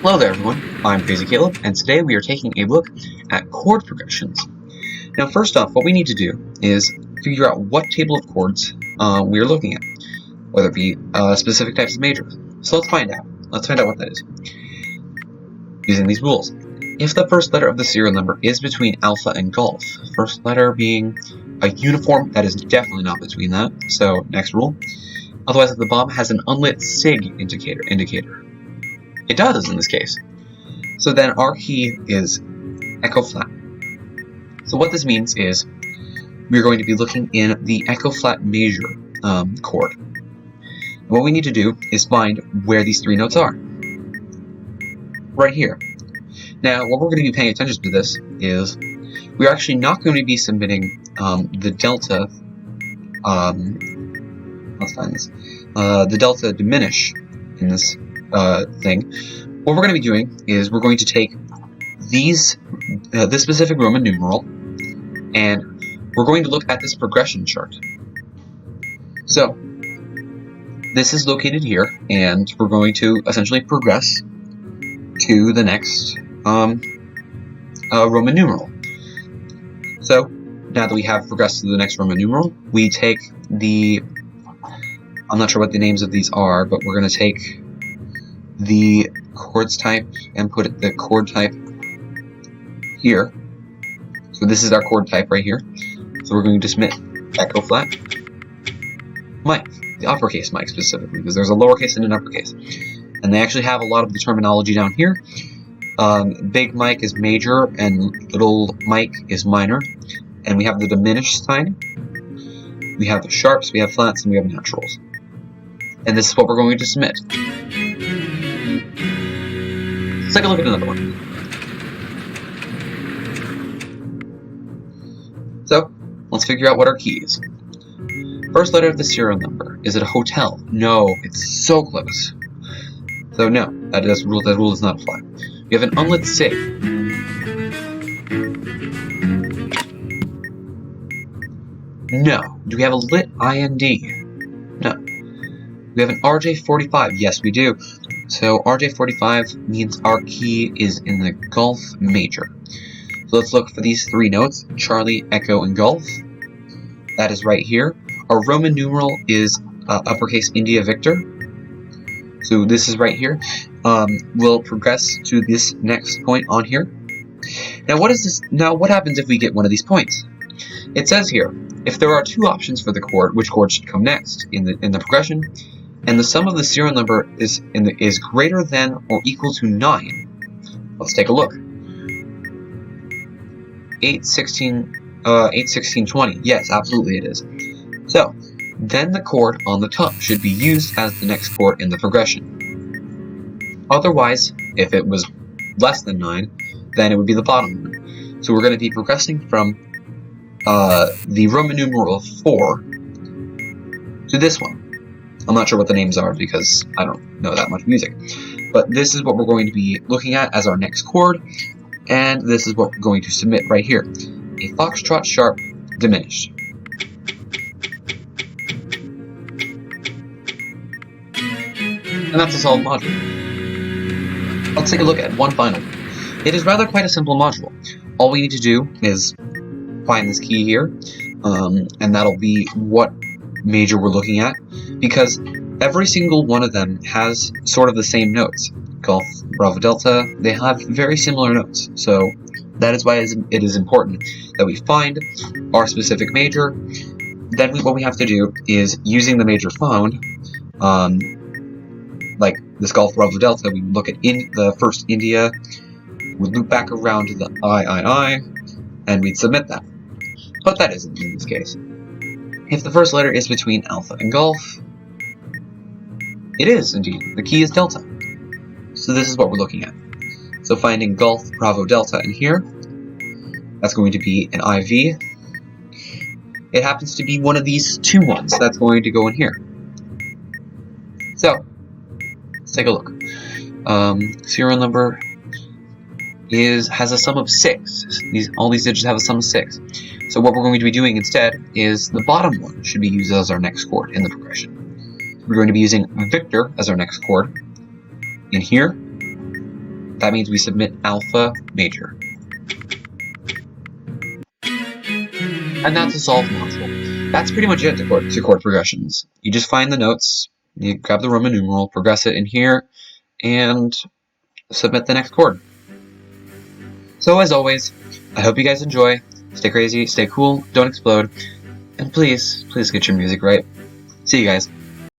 Hello there everyone, I'm Crazy Caleb, and today we are taking a look at chord progressions. Now first off, what we need to do is figure out what table of chords we are looking at, whether it be specific types of majors. So let's find out. Let's find out what that is. Using these rules. If the first letter of the serial number is between alpha and golf, first letter being a uniform, that is definitely not between that, so next rule. Otherwise, if the bomb has an unlit sig indicator. It does in this case. So then our key is echo flat. So what this means is we're going to be looking in the echo flat major chord. And what we need to do is find where these three notes are. Right here. Now, what we're going to be paying attention to this is we're actually not going to be submitting the delta. Let's find this. The delta diminish in this thing. What we're going to be doing is we're going to take these, this specific Roman numeral, and we're going to look at this progression chart. So this is located here, and we're going to essentially progress to the next Roman numeral. So now that we have progressed to the next Roman numeral, we take the, I'm not sure what the names of these are, but we're going to take the chords type and put the chord type here. So this is our chord type right here. So we're going to submit echo flat mic, the uppercase mic specifically, because there's a lowercase and an uppercase. And they actually have a lot of the terminology down here. Big mic is major and little mic is minor. And we have the diminished sign. We have the sharps, we have flats, and we have naturals. And this is what we're going to submit. Let's take a look at another one. So, let's figure out what our key is. First letter of the serial number. Is it a hotel? No, it's so close. So no, that rule does not apply. We have an unlit sig. No. Do we have a lit IND? No. We have an RJ45. Yes, we do. So RJ45 means our key is in the golf major. So let's look for these three notes, Charlie, Echo, and Golf. That is right here. Our Roman numeral is uppercase India Victor. So this is right here. We'll progress to this next point on here. Now what is this? Now what happens if we get one of these points? It says here, if there are two options for the chord, which chord should come next in the progression, and the sum of the serial number is greater than or equal to 9. Let's take a look. 8, 16, 20. Yes, absolutely it is. So, then the chord on the top should be used as the next chord in the progression. Otherwise, if it was less than 9, then it would be the bottom one. So we're going to be progressing from the Roman numeral 4 to this one. I'm not sure what the names are because I don't know that much music. But this is what we're going to be looking at as our next chord, and this is what we're going to submit right here. A foxtrot sharp diminished. And that's a solid module. Let's take a look at one final. It is rather quite a simple module. All we need to do is find this key here, and that'll be what major we're looking at, because every single one of them has sort of the same notes. Golf, Bravo, Delta, they have very similar notes. So that is why it is important that we find our specific major. Then what we have to do is, using the major found, like this Golf, Bravo, Delta, we look at the first India, we loop back around to the I, and we'd submit that. But that isn't in this case. If the first letter is between alpha and golf, it is indeed. The key is delta. So this is what we're looking at. So finding golf, Bravo, Delta in here, that's going to be an IV. It happens to be one of these two ones that's going to go in here. So, let's take a look. Serial number has a sum of 6. All these digits have a sum of 6. So what we're going to be doing instead is the bottom one should be used as our next chord in the progression. We're going to be using Victor as our next chord in here. That means we submit alpha major. And that's a solved module. That's pretty much it to chord progressions. You just find the notes, you grab the Roman numeral, progress it in here, and submit the next chord. So as always, I hope you guys enjoy. Stay crazy, stay cool, don't explode, and please get your music right. See you guys.